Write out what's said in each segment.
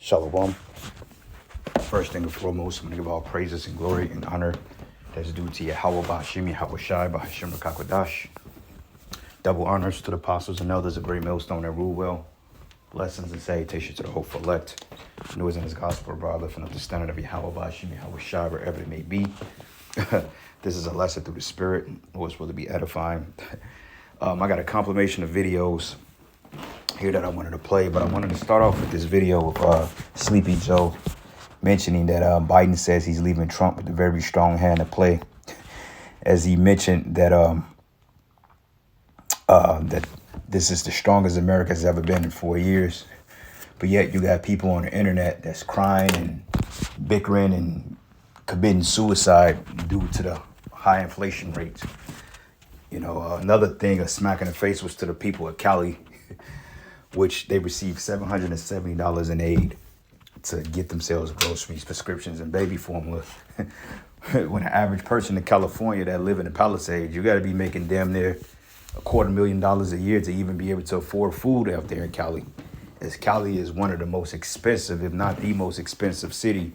Shalom. First thing and foremost, I'm going to give all praises and glory and honor that's due to Yahweh Ba'ashim, Yahweh Shai, Ba'ashim Rakakwadash. Double honors to the apostles and elders of Great Millstone that rule well. Blessings and salutations to the hopeful elect. Who is in his gospel, abroad, lifting up the standard of Yahweh Ba'ashim, Yahweh Shai, wherever it may be. This is a lesson through the Spirit. Always will to be edifying. I got a compilation of videos here that I wanted to play, but I wanted to start off with this video of Sleepy Joe mentioning that Biden says he's leaving Trump with a very strong hand to play, as he mentioned that that this is the strongest America's ever been in 4 years. But yet you got people on the internet that's crying and bickering and committing suicide due to the high inflation rates. You know, another thing, a smack in the face, was to the people of Cali, which they received $770 in aid to get themselves groceries, prescriptions, and baby formula. When an average person in California that live in the Palisades, you got to be making damn near $250,000 a year to even be able to afford food out there in Cali. As Cali is one of the most expensive, if not the most expensive city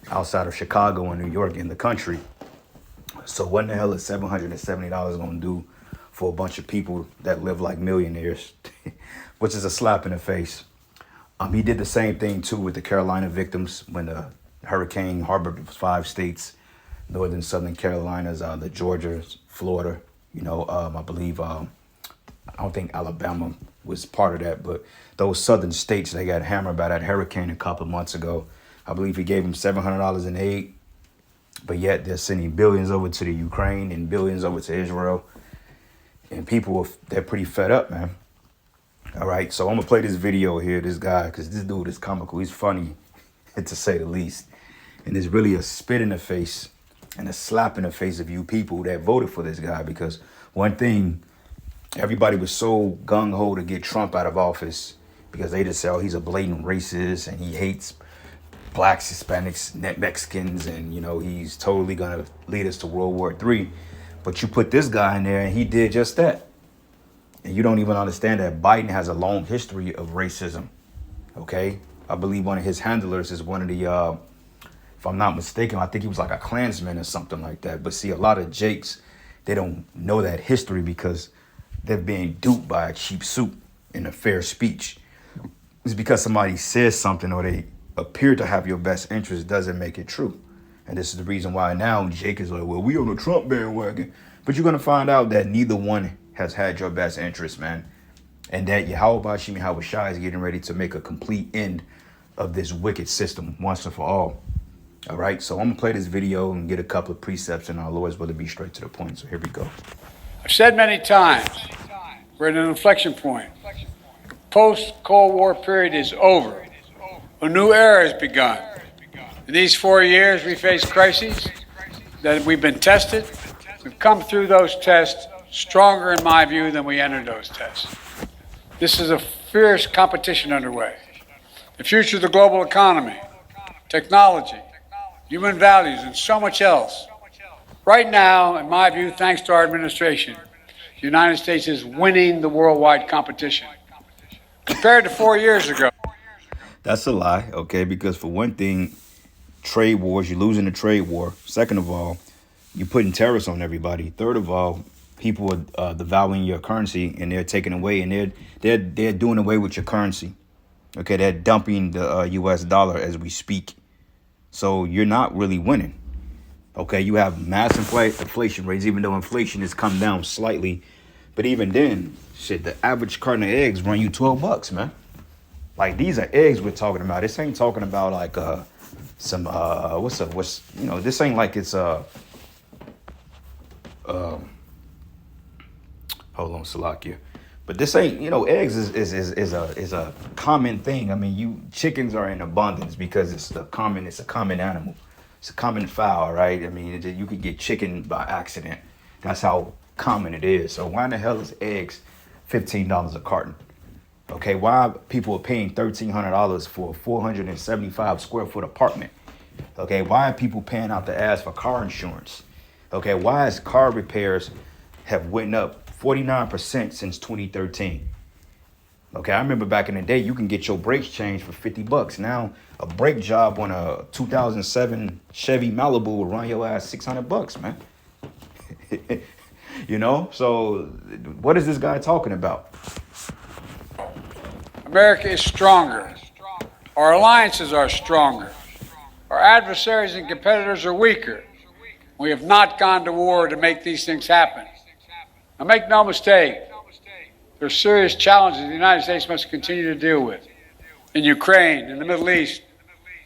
outside of Chicago and New York in the country. So what in the hell is $770 going to do for a bunch of people that live like millionaires, which is a slap in the face. He did the same thing, too, with the Carolina victims when the hurricane harbored 5 states, northern, southern Carolinas, the Georgia, Florida. You know, I believe, I don't think Alabama was part of that, but those southern states, they got hammered by that hurricane a couple of months ago. I believe he gave them $700 in aid, but yet they're sending billions over to the Ukraine and billions over to Israel. And people, they're pretty fed up, man. All right, so I'm going to play this video here, this guy, because this dude is comical. He's funny, to say the least. And it's really a spit in the face and a slap in the face of you people that voted for this guy. Because one thing, everybody was so gung-ho to get Trump out of office because they just say, oh, he's a blatant racist and he hates blacks, Hispanics, Mexicans, and, you know, he's totally going to lead us to World War III. But you put this guy in there and he did just that. And you don't even understand that Biden has a long history of racism, okay? I believe one of his handlers is one of the, if I'm not mistaken, I think he was like a Klansman or something like that. But see, a lot of Jakes, they don't know that history because they're being duped by a cheap suit in a fair speech. It's because somebody says something or they appear to have your best interest doesn't make it true. And this is the reason why now Jake is like, well, we on the Trump bandwagon. But you're going to find out that neither one has had your best interest, man. And that Yahweh Ba'ashim, Yahweh Shai is getting ready to make a complete end of this wicked system once and for all. All right, so I'm going to play this video and get a couple of precepts, and our Lord's will to be straight to the point. So here we go. I've said many times, we're at an inflection point. The post-Cold War period is over. A new era has begun. In these 4 years, we faced crises that we've been tested. We've come through those tests stronger, in my view, than we entered those tests. This is a fierce competition underway. The future of the global economy, technology, human values, and so much else. Right now, in my view, thanks to our administration, the United States is winning the worldwide competition. Compared to 4 years ago. That's a lie, okay? Because for one thing, trade wars, you're losing the trade war. Second of all, you're putting tariffs on everybody. Third of all, people are devaluing your currency and they're taking away and they're doing away with your currency. Okay, they're dumping the U.S. dollar as we speak. So you're not really winning. Okay, you have mass inflation rates, even though inflation has come down slightly. But even then, shit, the average carton of eggs run you $12, man. Like, these are eggs we're talking about. This ain't talking about like some this ain't like it's hold on, Salakia. But this ain't, eggs is a common thing. I mean, chickens are in abundance because it's a common animal. It's a common fowl, right? I mean, you could get chicken by accident. That's how common it is. So why in the hell is eggs $15 a carton? Okay, why people are paying $1,300 for a 475 square foot apartment? Okay, why are people paying out the ass for car insurance? Okay, why is car repairs have went up 49% since 2013? Okay, I remember back in the day, you can get your brakes changed for $50. Now, a brake job on a 2007 Chevy Malibu will run your ass $600, man. You know, so what is this guy talking about? America is stronger. Our alliances are stronger. Our adversaries and competitors are weaker. We have not gone to war to make these things happen. Now, make no mistake, there are serious challenges the United States must continue to deal with. In Ukraine, in the Middle East,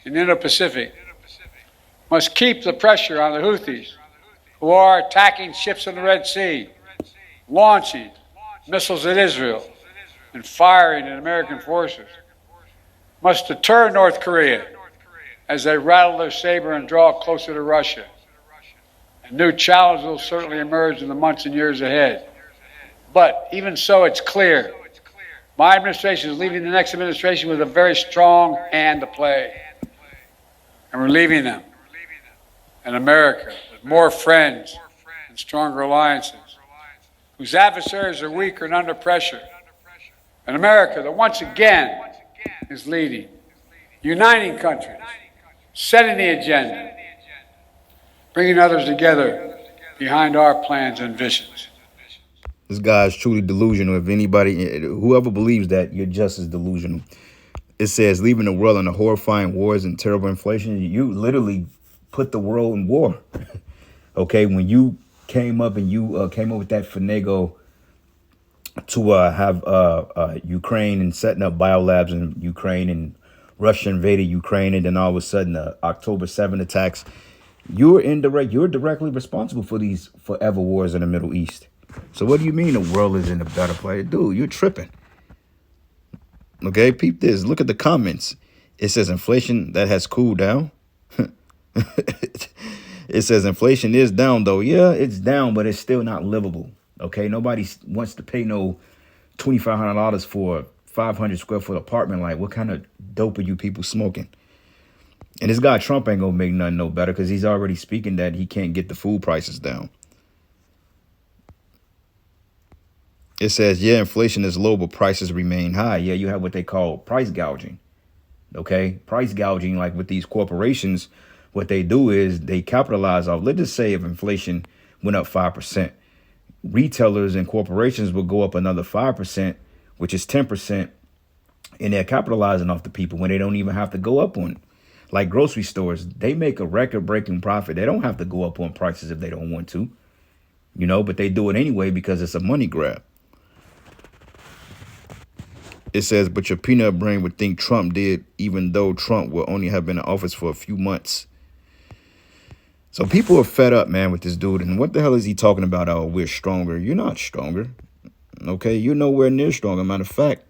in the Indo-Pacific, must keep the pressure on the Houthis, who are attacking ships in the Red Sea, launching missiles at Israel, and firing at American forces. Must deter North Korea as they rattle their saber and draw closer to Russia. And new challenges will certainly emerge in the months and years ahead. But even so, it's clear my administration is leaving the next administration with a very strong hand to play. And we're leaving them in America with more friends and stronger alliances, whose adversaries are weaker and under pressure. An America that once again is leading, uniting countries, setting the agenda, bringing others together behind our plans and visions. This guy is truly delusional. If anybody, whoever believes that, you're just as delusional. It says, leaving the world in the horrifying wars and terrible inflation. You literally put the world in war. Okay, when you came up and you came up with that finagle to have Ukraine and setting up biolabs in Ukraine, and Russia invaded Ukraine, and then all of a sudden the October 7 attacks, you're directly responsible for these forever wars in the Middle East. So what do you mean the world is in a better place? Dude, you're tripping. Okay, peep this. Look at the comments. It says inflation that has cooled down. It says inflation is down, though. Yeah, it's down, but it's still not livable. Okay, nobody wants to pay no $2,500 for a 500 square foot apartment. Like, what kind of dope are you people smoking? And this guy Trump ain't gonna make nothing no better, because he's already speaking that he can't get the food prices down. It says, yeah, inflation is low, but prices remain high. Yeah, you have what they call price gouging. Okay, price gouging, like with these corporations, what they do is they capitalize off. Let's just say if inflation went up 5%, retailers and corporations will go up another 5%, which is 10%, and they're capitalizing off the people when they don't even have to go up on it. Like grocery stores, they make a record-breaking profit. They don't have to go up on prices if they don't want to, you know, but they do it anyway because it's a money grab. It says, but your peanut brain would think Trump did, even though Trump will only have been in office for a few months. So people are fed up, man, with this dude. And what the hell is he talking about? Oh, we're stronger. You're not stronger. Okay, you're nowhere near stronger. Matter of fact,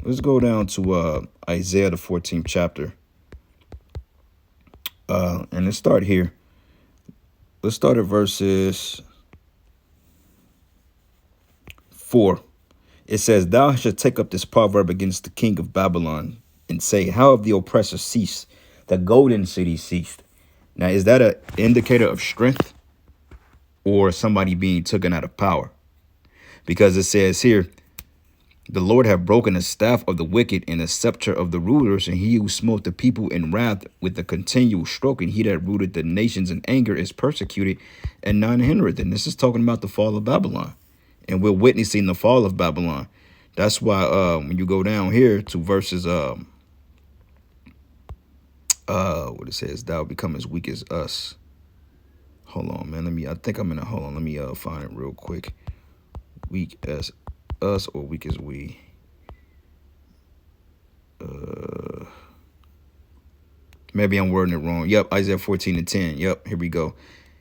let's go down to Isaiah, the 14th chapter. And let's start here. Let's start at verses 4. It says, thou shalt take up this proverb against the king of Babylon and say, how have the oppressor ceased? The golden city ceased. Now, is that an indicator of strength or somebody being taken out of power? Because it says here, the Lord have broken the staff of the wicked and the scepter of the rulers, and he who smote the people in wrath with the continual stroke, and he that rooted the nations in anger is persecuted, and none hindereth. And this is talking about the fall of Babylon. And we're witnessing the fall of Babylon. That's why when you go down here to verses, what it says, thou become as weak as us. Hold on, man. Let me find it real quick. Weak as us or weak as we. Maybe I'm wording it wrong. Yep, Isaiah 14:10. Yep, here we go.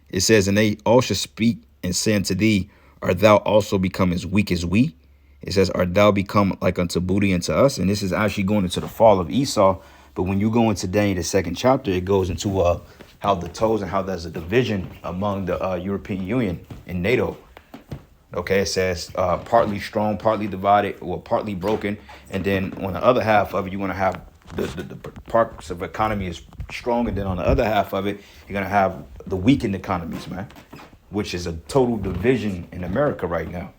It says, and they all shall speak and say unto thee, art thou also become as weak as we? It says, art thou become like unto booty unto us? And this is actually going into the fall of Esau. But when you go into Daniel, the 2nd chapter, it goes into how the toes and how there's a division among the European Union and NATO. Okay, it says partly strong, partly divided, or partly broken. And then on the other half of it, you want to have the parts of economy is strong. And then on the other half of it, you're going to have the weakened economies, man, which is a total division in America right now.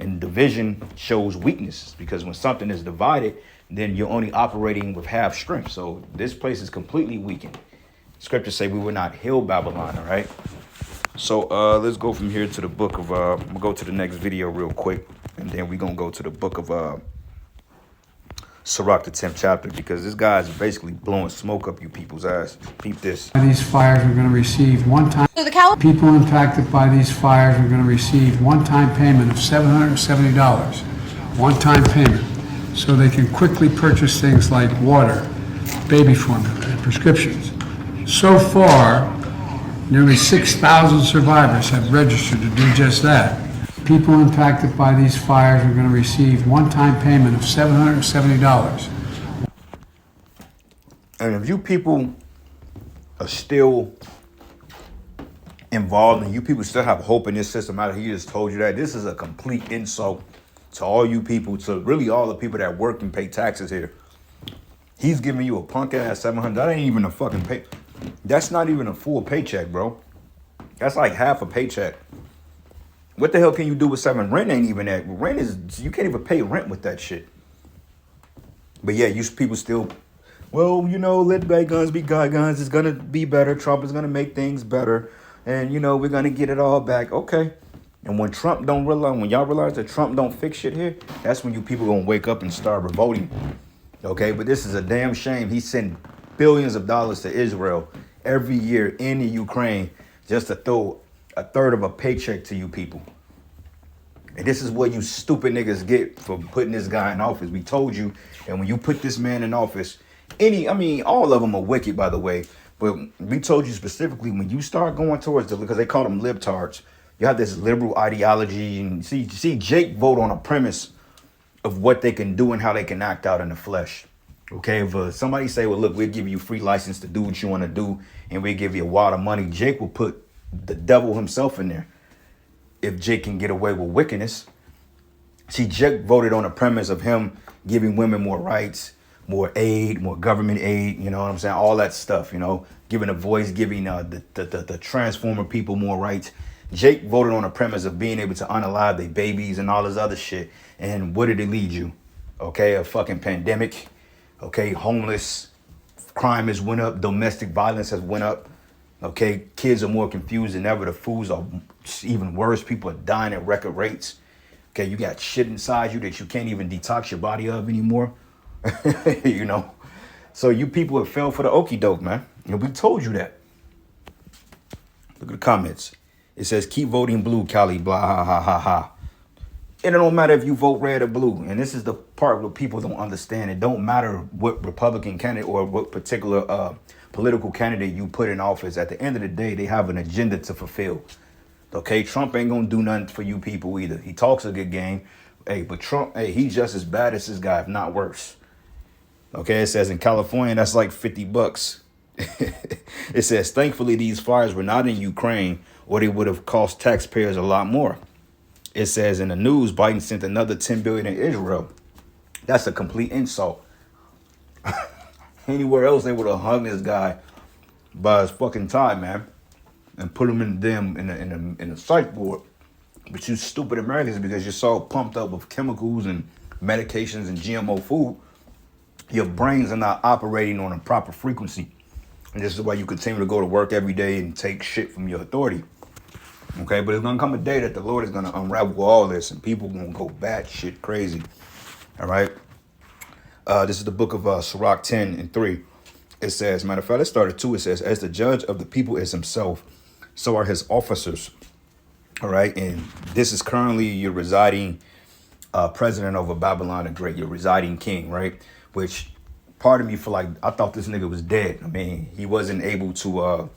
And division shows weakness because when something is divided, then you're only operating with half strength. So this place is completely weakened. Scriptures say we were not healed Babylon, all right? So let's go from here to the book of, I'm going to go to the next video real quick. And then we're going to go to the book of Sirach, the 10th chapter, because this guy's basically blowing smoke up you people's ass. Peep this. These fires are going to receive one-time. People impacted by these fires are going to receive one-time payment of $770, one-time payment, so they can quickly purchase things like water, baby formula, and prescriptions. So far, nearly 6,000 survivors have registered to do just that. People impacted by these fires are going to receive one-time payment of $770. And if you people are still involved and you people still have hope in this system, out he just told you that, this is a complete insult to all you people, to really all the people that work and pay taxes here. He's giving you a punk ass 700. That ain't even a fucking pay. That's not even a full paycheck, bro. That's like half a paycheck. What the hell can you do with seven? Rent ain't even that. Rent is, you can't even pay rent with that shit. But yeah, you people still, well, you know, let bygones be bygones. It's going to be better. Trump is going to make things better. And, you know, we're going to get it all back. Okay. And when Trump don't realize, when y'all realize that Trump don't fix shit here, that's when you people going to wake up and start revolting. Okay. But this is a damn shame. He sent billions of dollars to Israel every year in the Ukraine just to throw a third of a paycheck to you people. And this is what you stupid niggas get for putting this guy in office. We told you, and when you put this man in office, all of them are wicked, by the way, but we told you specifically, when you start going towards because they call them libtards, you have this liberal ideology, and see Jake vote on a premise of what they can do and how they can act out in the flesh. Okay, if somebody say, well, look, we'll give you free license to do what you want to do, and we'll give you a wad of money, Jake will put the devil himself in there if Jake can get away with wickedness. See, Jake voted on the premise of him giving women more rights, more aid, more government aid, you know what I'm saying? All that stuff, you know, giving a voice, giving the transformer people more rights. Jake voted on the premise of being able to unalive their babies and all this other shit. And what did it lead you? Okay, a fucking pandemic. Okay, homeless, crime has went up, domestic violence has went up. Okay, kids are more confused than ever. The foods are even worse. People are dying at record rates. Okay, you got shit inside you that you can't even detox your body of anymore. You know, so you people have fell for the okie doke, man. And we told you that. Look at the comments. It says, keep voting blue, Cali, blah, ha, ha, ha, ha. And it don't matter if you vote red or blue. And this is the part where people don't understand. It don't matter what Republican candidate or what particular political candidate you put in office. At the end of the day, they have an agenda to fulfill. Okay, Trump ain't gonna do nothing for you people either. He talks a good game. Hey, but Trump, hey, he's just as bad as this guy, if not worse. Okay, it says in California, that's like $50. It says, thankfully, these fires were not in Ukraine, or they would have cost taxpayers a lot more. It says in the news, Biden sent another $10 billion in Israel. That's a complete insult. Anywhere else, they would have hung this guy by his fucking tie, man, and put him in the psych ward. But you stupid Americans, because you're so pumped up with chemicals and medications and GMO food, your brains are not operating on a proper frequency. And this is why you continue to go to work every day and take shit from your authority. Okay, but it's gonna come a day that the Lord is gonna unravel all this, and people gonna go batshit crazy. All right. This is the book of Sirach 10:3. It says, matter of fact, let's start at 2. It says, as the judge of the people is himself, so are his officers. All right, and this is currently your residing president over Babylon the Great, your residing king, right? Which part of me feel like I thought this nigga was dead. I mean, he wasn't able to.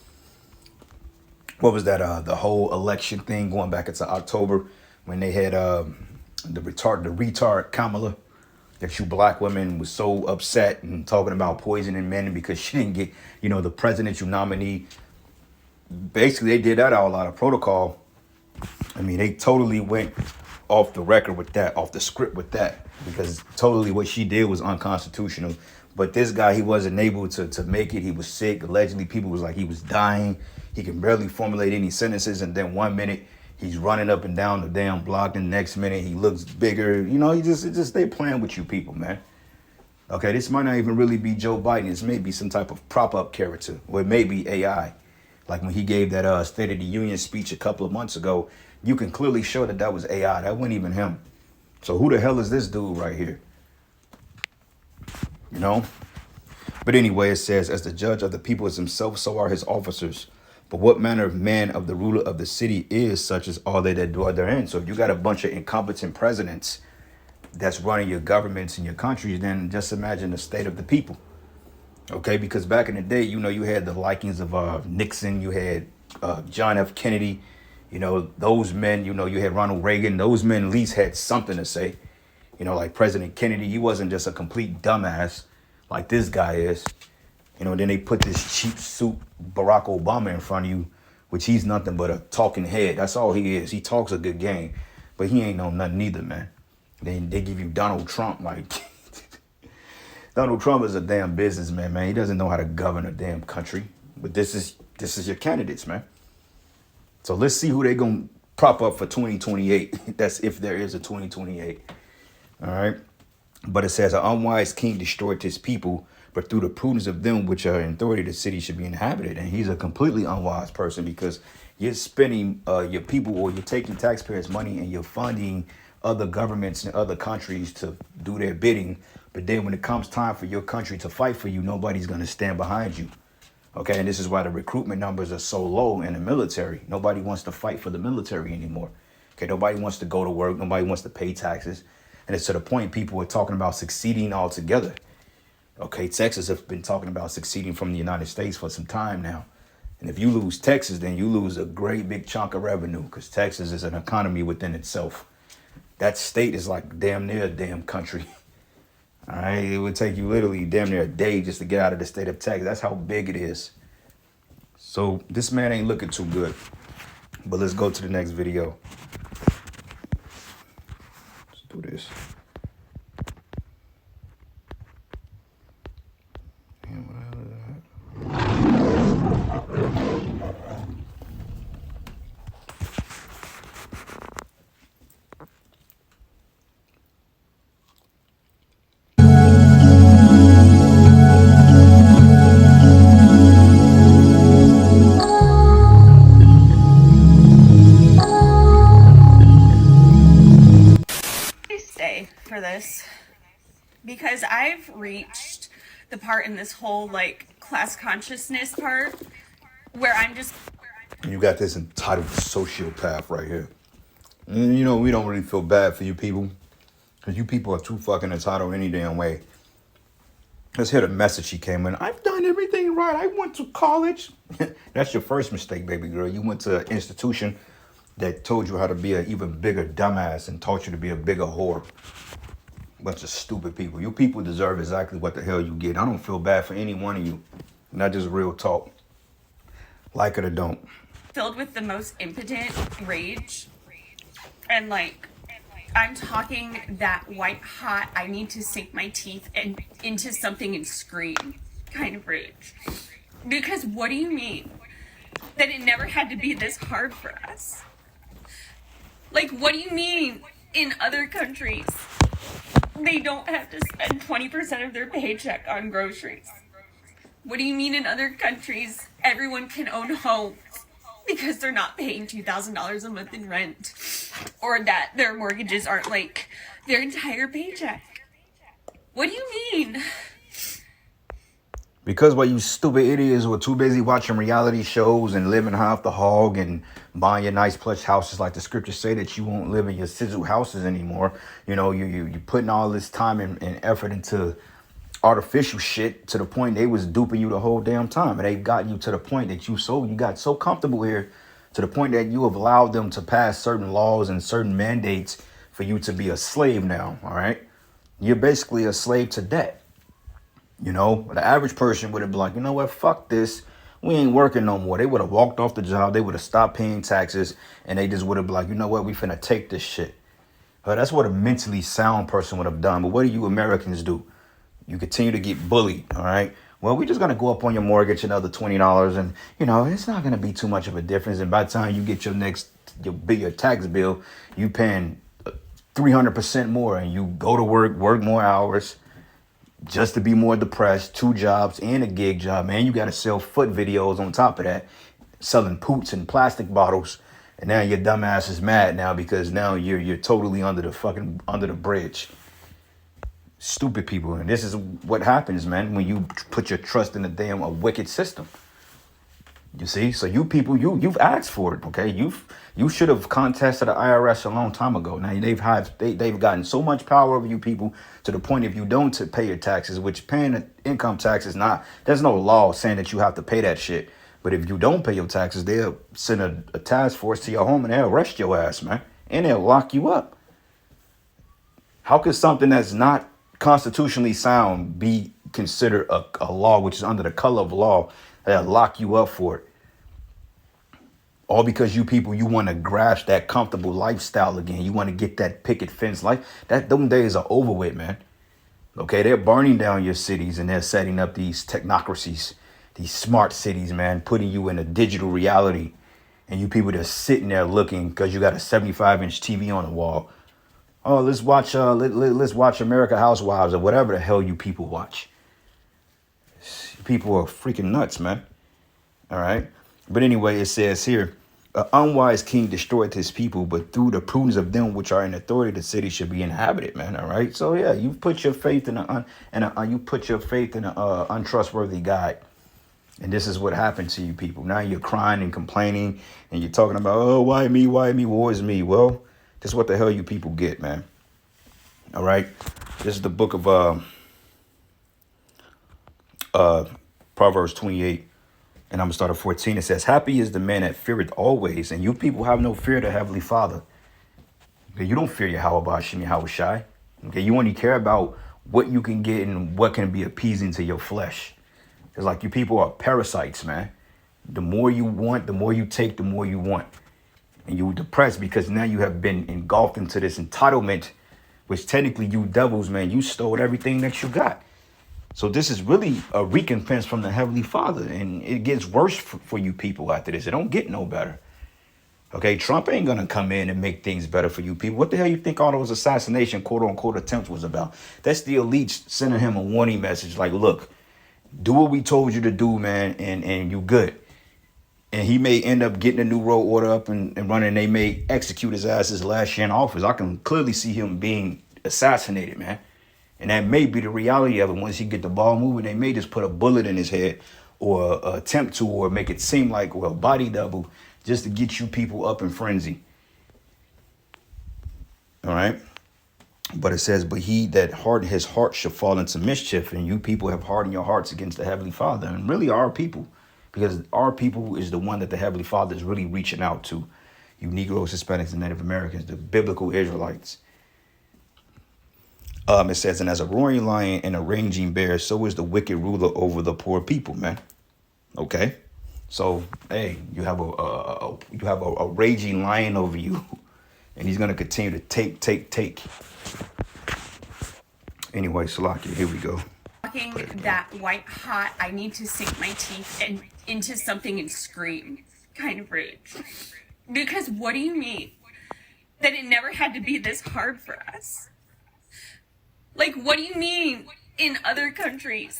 What was that? The whole election thing going back into October when they had the retard Kamala, that you black women was so upset and talking about poisoning men because she didn't get, you know, the presidential nominee. Basically, they did that all out of protocol. I mean, they totally went off the record with that, off the script with that, because totally what she did was unconstitutional. But this guy, he wasn't able to make it. He was sick. Allegedly, people was like he was dying. He can barely formulate any sentences. And then 1 minute He's running up and down the damn block. The next minute he looks bigger. You know, it's just they playing with you people, man. Okay, this might not even really be Joe Biden. This may be some type of prop-up character, or it may be AI. Like when he gave that State of the Union speech a couple of months ago, you can clearly show that was AI. That wasn't even him. So who the hell is this dude right here? You know? But anyway, it says, as the judge of the people is himself, so are his officers. But what manner of man of the ruler of the city is, such as all they that dwell therein. So if you got a bunch of incompetent presidents that's running your governments and your countries, then just imagine the state of the people. Okay, because back in the day, you know, you had the likings of Nixon, you had John F. Kennedy, you know, those men, you know, you had Ronald Reagan. Those men at least had something to say. You know, like President Kennedy, he wasn't just a complete dumbass like this guy is. You know, then they put this cheap suit Barack Obama in front of you, which he's nothing but a talking head. That's all he is. He talks a good game, but he ain't know nothing either, man. They give you Donald Trump, like Donald Trump is a damn businessman, man. He doesn't know how to govern a damn country. But this is your candidates, man. So let's see who they gonna prop up for 2028. That's if there is a 2028. All right. But it says, an unwise king destroyed his people, but through the prudence of them which are in authority, the city should be inhabited. And he's a completely unwise person, because you're spending your people, or you're taking taxpayers' money and you're funding other governments in other countries to do their bidding. But then when it comes time for your country to fight for you, nobody's going to stand behind you. Okay, and this is why the recruitment numbers are so low in the military. Nobody wants to fight for the military anymore. Okay, nobody wants to go to work. Nobody wants to pay taxes. And it's to the point people are talking about succeeding altogether. Okay, Texas has been talking about succeeding from the United States for some time now. And if you lose Texas, then you lose a great big chunk of revenue, because Texas is an economy within itself. That state is like damn near a damn country. All right, it would take you literally damn near a day just to get out of the state of Texas. That's how big it is. So this man ain't looking too good. But let's go to the next video. Let's do this. Damn, what the hell is that? For this, because I've reached the part in this whole like class consciousness part where I'm just, you got this entitled sociopath right here. And you know, we don't really feel bad for you people, because you people are too fucking entitled any damn way. Let's hear the message she came in. I've done everything right. I went to college. That's your first mistake, baby girl. You went to an institution that told you how to be an even bigger dumbass and taught you to be a bigger whore. Bunch of stupid people. You people deserve exactly what the hell you get. I don't feel bad for any one of you. Not just real talk. Like it or don't. filled with the most impotent rage. And like, I'm talking that white hot, I need to sink my teeth and into something and scream kind of rage. Because what do you mean that it never had to be this hard for us? Like, what do you mean in other countries they don't have to spend 20% of their paycheck on groceries? What do you mean in other countries everyone can own homes because they're not paying $2,000 a month in rent, or that their mortgages aren't like their entire paycheck? What do you mean? Because what you stupid idiots were too busy watching reality shows and living high off the hog and buying your nice plush houses, like the scriptures say that you won't live in your sizzle houses anymore. You know, you putting all this time and effort into artificial shit to the point they was duping you the whole damn time. And they've gotten you to the point that you got so comfortable here, to the point that you have allowed them to pass certain laws and certain mandates for you to be a slave now. All right. You're basically a slave to debt. You know, the average person would have been like, you know what, fuck this. We ain't working no more. They would have walked off the job. They would have stopped paying taxes. And they just would have been like, you know what, we finna take this shit. That's what a mentally sound person would have done. But what do you Americans do? You continue to get bullied, all right? Well, we're just going to go up on your mortgage another $20. And, you know, it's not going to be too much of a difference. And by the time you get your next your tax bill, you paying 300% more, and you go to work more hours just to be more depressed, 2 jobs and a gig job, man. You got to sell foot videos on top of that, selling poots and plastic bottles. And now your dumb ass is mad now because now you're totally under the bridge. Stupid people. And this is what happens, man, when you put your trust in a wicked system. You see? So you people, you've asked for it, okay? You should have contested the IRS a long time ago. Now they've gotten so much power over you people to the point if you don't pay your taxes, which paying the income tax is not, there's no law saying that you have to pay that shit. But if you don't pay your taxes, they'll send a task force to your home and they'll arrest your ass, man. And they'll lock you up. How could something that's not constitutionally sound be considered a law which is under the color of law? They'll lock you up for it. All because you people, you want to grasp that comfortable lifestyle again. You want to get that picket fence life. Them days are over with, man. Okay, they're burning down your cities and they're setting up these technocracies, these smart cities, man, putting you in a digital reality. And you people just sitting there looking because you got a 75-inch TV on the wall. Oh, let's watch American Housewives or whatever the hell you people watch. People are freaking nuts, man. All right. But anyway, it says here, an unwise king destroyed his people, but through the prudence of them which are in authority, the city should be inhabited, man. All right. So yeah, you put your faith in an untrustworthy guy. And this is what happened to you people. Now you're crying and complaining and you're talking about, oh, why me? Why me? War is me. Well, this is what the hell you people get, man. All right. This is the book of Proverbs 28, and I'm gonna start at 14. It says, happy is the man that feareth always, and you people have no fear of the Heavenly Father. Okay, you don't fear Yahweh Bashim Yahweh Shai. Okay, you only care about what you can get and what can be appeasing to your flesh. It's like you people are parasites, man. The more you want, the more you take, the more you want. And you're depressed because now you have been engulfed into this entitlement, which technically you devils, man, you stole everything that you got. So this is really a recompense from the Heavenly Father. And it gets worse for you people after this. It don't get no better. Okay, Trump ain't going to come in and make things better for you people. What the hell you think all those assassination, quote unquote, attempts was about? That's the elites sending him a warning message like, look, do what we told you to do, man, and you good. And he may end up getting a new road order up and running. They may execute his ass his last year in office. I can clearly see him being assassinated, man. And that may be the reality of it. Once he get the ball moving, they may just put a bullet in his head or attempt to, or make it seem like, well, body double, just to get you people up in frenzy. All right. But it says, but he that hardened his heart shall fall into mischief. And you people have hardened your hearts against the Heavenly Father. And really our people, because our people is the one that the Heavenly Father is really reaching out to. You Negroes, Hispanics, and Native Americans, the biblical Israelites. It says, and as a roaring lion and a raging bear, so is the wicked ruler over the poor people, man. Okay. So, hey, you have a raging lion over you, and he's going to continue to take. Anyway, Salakia, here we go. Talking that white hot, I need to sink my teeth into something and scream kind of rage. Because what do you mean? That it never had to be this hard for us? Like, what do you mean in other countries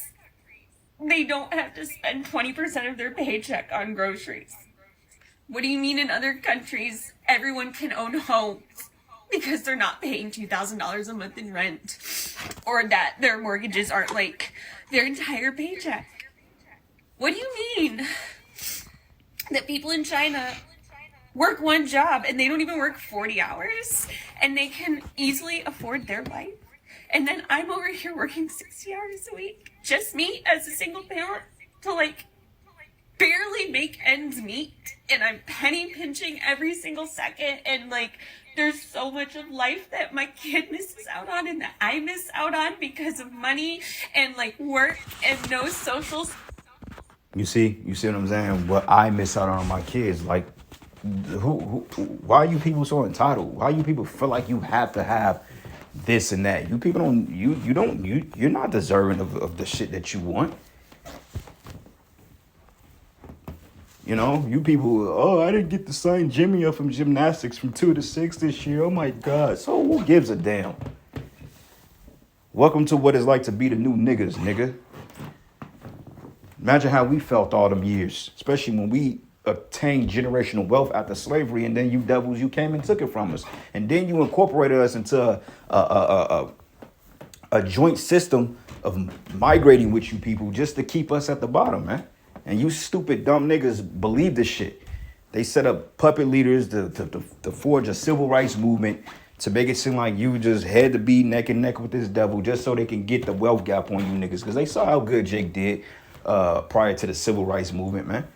they don't have to spend 20% of their paycheck on groceries? What do you mean in other countries everyone can own homes because they're not paying $2,000 a month in rent, or that their mortgages aren't like their entire paycheck? What do you mean that people in China work one job and they don't even work 40 hours and they can easily afford their life? And then I'm over here working 60 hours a week, just me as a single parent, to like barely make ends meet. And I'm penny pinching every single second. And like, there's so much of life that my kid misses out on and that I miss out on because of money and like work and no socials. You see what I'm saying? What I miss out on my kids. Like, why are you people so entitled? Why you people feel like you have to have this and that? You people don't, you're not deserving of the shit that you want. You know, you people, oh, I didn't get to sign Jimmy up from gymnastics from 2 to 6 this year. Oh my God. So who gives a damn? Welcome to what it's like to be the new niggas, nigga. Imagine how we felt all them years, especially when we obtained generational wealth after slavery, and then you devils, you came and took it from us. And then you incorporated us into a joint system of migrating with you people just to keep us at the bottom, man. And you stupid, dumb niggas believe this shit. They set up puppet leaders to forge a civil rights movement to make it seem like you just had to be neck and neck with this devil just so they can get the wealth gap on you niggas. Because they saw how good Jake did prior to the civil rights movement, man.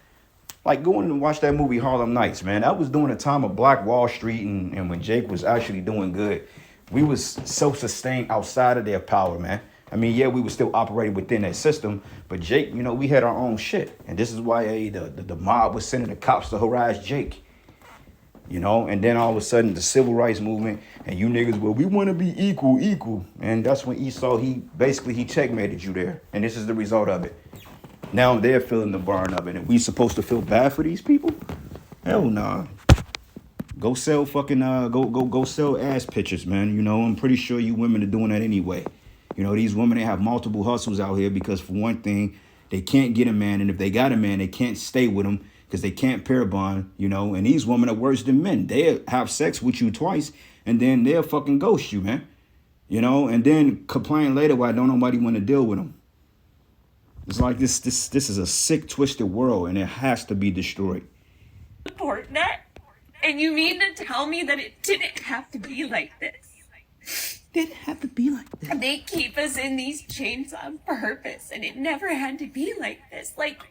Like, go and watch that movie Harlem Nights, man. That was during the time of Black Wall Street and when Jake was actually doing good. We was self-sustained outside of their power, man. I mean, yeah, we were still operating within that system, but Jake, you know, we had our own shit. And this is why the mob was sending the cops to harass Jake. You know, and then all of a sudden the civil rights movement and you niggas, well, we want to be equal. And that's when Esau, he checkmated you there. And this is the result of it. Now they're feeling the burn of it. And we supposed to feel bad for these people? Hell nah. Go sell fucking, go sell ass pictures, man. You know, I'm pretty sure you women are doing that anyway. You know, these women, they have multiple hustles out here because for one thing, they can't get a man. And if they got a man, they can't stay with him because they can't pair bond, you know. And these women are worse than men. They have sex with you twice and then they'll fucking ghost you, man. You know, and then complain later why don't nobody want to deal with them. It's like this is a sick, twisted world and it has to be destroyed. Support that? And you mean to tell me that it didn't have to be like this? Didn't have to be like that. They keep us in these chains on purpose, and it never had to be like this. Like,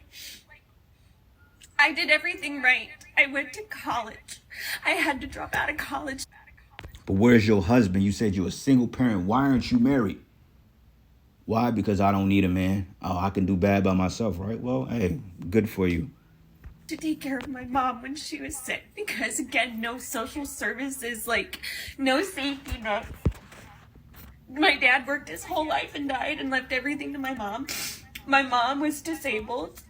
I did everything right. I went to college. I had to drop out of college. But where's your husband? You said you're a single parent. Why aren't you married? Why? Because I don't need a man. Oh, I can do bad by myself, right? Well, hey, good for you. To take care of my mom when she was sick, because again, no social services, like no safety net. My dad worked his whole life and died and left everything to my mom. My mom was disabled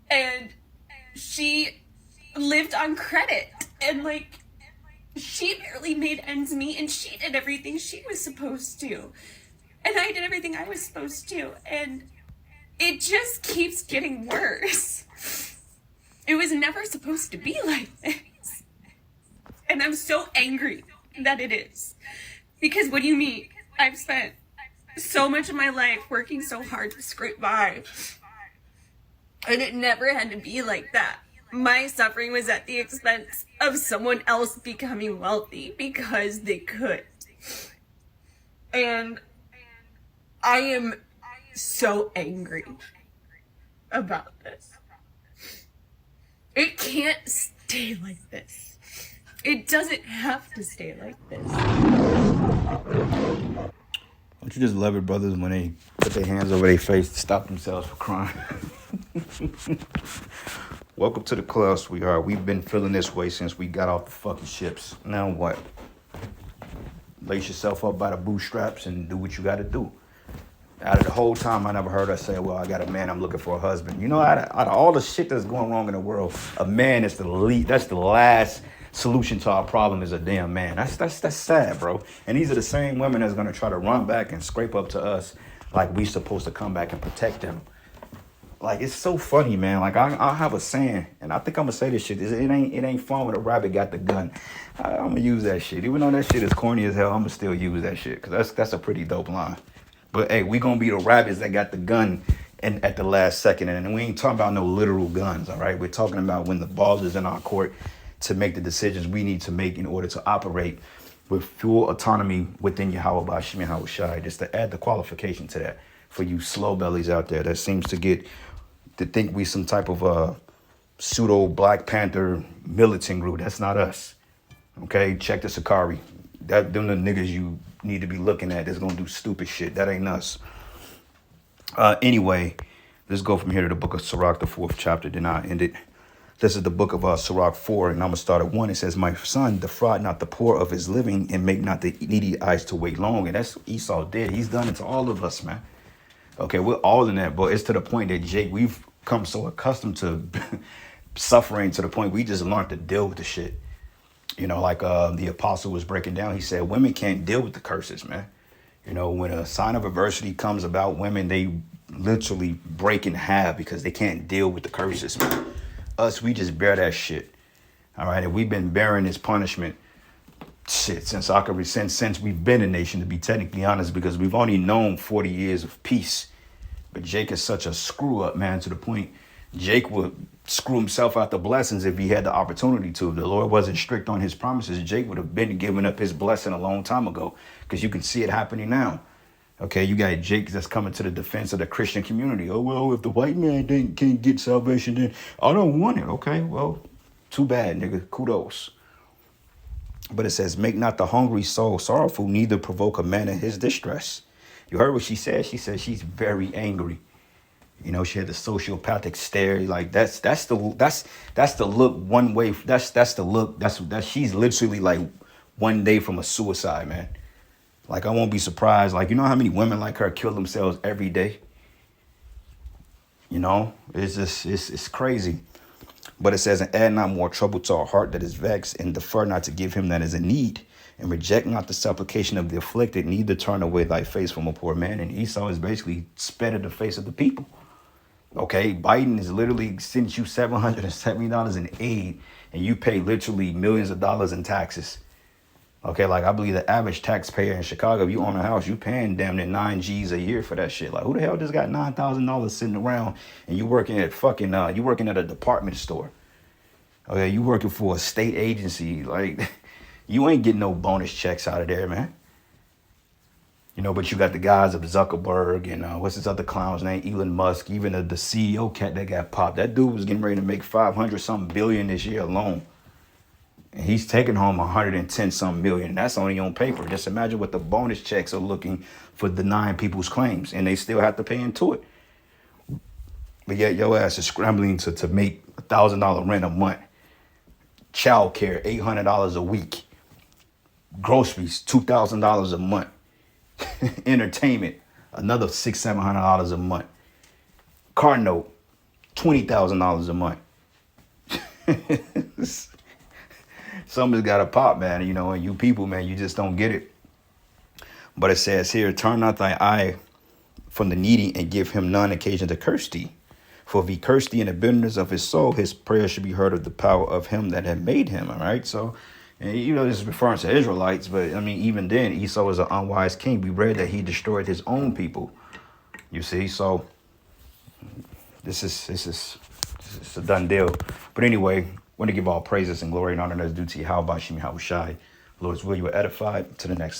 and she lived on credit, and like she barely made ends meet, and she did everything she was supposed to, and I did everything I was supposed to, and it just keeps getting worse. It was never supposed to be like this. And I'm so angry that it is. Because what do you mean? I've spent so much of my life working so hard to scrape by. And it never had to be like that. My suffering was at the expense of someone else becoming wealthy because they could. And I am so angry about this. It can't stay like this. It doesn't have to stay like this. Don't you just love it, brothers, when they put their hands over their face to stop themselves from crying? Welcome to the club, sweetheart. We've been feeling this way since we got off the fucking ships. Now what? Lace yourself up by the bootstraps and do what you got to do. Out of the whole time, I never heard her say, well, I got a man, I'm looking for a husband. You know, out of all the shit that's going wrong in the world, a man is the lead. That's the last solution to our problem is a damn man. That's sad, bro. And these are the same women that's going to try to run back and scrape up to us like we supposed to come back and protect them. Like, it's so funny, man. Like, I have a saying, and I think I'm going to say this shit. It ain't fun when a rabbit got the gun. I'm going to use that shit. Even though that shit is corny as hell, I'm going to still use that shit because that's a pretty dope line. But hey, we gonna be the rabbits that got the gun at the last second. And we ain't talking about no literal guns, all right? We're talking about when the ball is in our court to make the decisions we need to make in order to operate with full autonomy within Yahweh Bashim Yahweh Shai. Just to add the qualification to that for you slow bellies out there that seems to think we some type of pseudo Black Panther militant group. That's not us. Okay, check the Sakari. Them the niggas you need to be looking at that's gonna do stupid shit. That ain't us. Anyway, let's go from here to the book of Sirach, the 4th chapter. Then I end it. This is the book of Sirach 4, and I'm gonna start at 1. It says, my son, defraud not the poor of his living, and make not the needy eyes to wait long. And that's what Esau did. He's done it to all of us, man. Okay, we're all in that, but it's to the point that Jake, we've come so accustomed to suffering to the point we just learned to deal with the shit. You know, like the apostle was breaking down, he said women can't deal with the curses, man. You know, when a sign of adversity comes about, women, they literally break in half because they can't deal with the curses, man. Us, we just bear that shit. All right, and we've been bearing this punishment shit since we've been a nation, to be technically honest, because we've only known 40 years of peace. But Jake is such a screw up, man, to the point Jake would screw himself out the blessings if he had the opportunity to. If the Lord wasn't strict on his promises, Jake would have been giving up his blessing a long time ago, because you can see it happening now. Okay, you got Jake that's coming to the defense of the Christian community. Oh, well, if the white man can't get salvation, then I don't want it. Okay, well, too bad, nigga. Kudos. But it says, make not the hungry soul sorrowful, neither provoke a man in his distress. You heard what she said? She said she's very angry. You know, she had the sociopathic stare. Like that's the look one way. That's the look. That she's literally like one day from a suicide, man. Like, I won't be surprised. Like, you know how many women like her kill themselves every day? You know, it's just, it's crazy. But it says, and add not more trouble to our heart that is vexed, and defer not to give him that is in need, and reject not the supplication of the afflicted, neither turn away thy face from a poor man. And Esau is basically spit at the face of the people. Okay, Biden is literally sent you $770 in aid, and you pay literally millions of dollars in taxes. Okay, like I believe the average taxpayer in Chicago, if you own a house, you paying damn near 9 G's a year for that shit. Like, who the hell just got $9,000 sitting around and you working at you working at a department store? Okay, you working for a state agency. Like, you ain't getting no bonus checks out of there, man. You know, but you got the guys of Zuckerberg and what's his other clown's name, Elon Musk, even the CEO cat that got popped. That dude was getting ready to make 500-something billion this year alone. And he's taking home 110-something million. That's only on paper. Just imagine what the bonus checks are looking for denying people's claims, and they still have to pay into it. But yet your ass is scrambling to make $1,000 rent a month, child care $800 a week, groceries $2,000 a month, entertainment another $600-700 a month, car note $20,000 a month. Something's got to pop, man, you know, and you people, man, you just don't get it. But it says here, turn not thy eye from the needy and give him none occasion to curse thee. For if he curse thee in the bitterness of his soul, his prayer should be heard of the power of him that had made him. All right. So, and you know, this is referring to Israelites, but I mean, even then, Esau was an unwise king. We read that he destroyed his own people. You see, so this is a done deal. But anyway, want to give all praises and glory and honor that's due to Yahweh Bashim Yahushai. Lord's will, you are edified to the next level.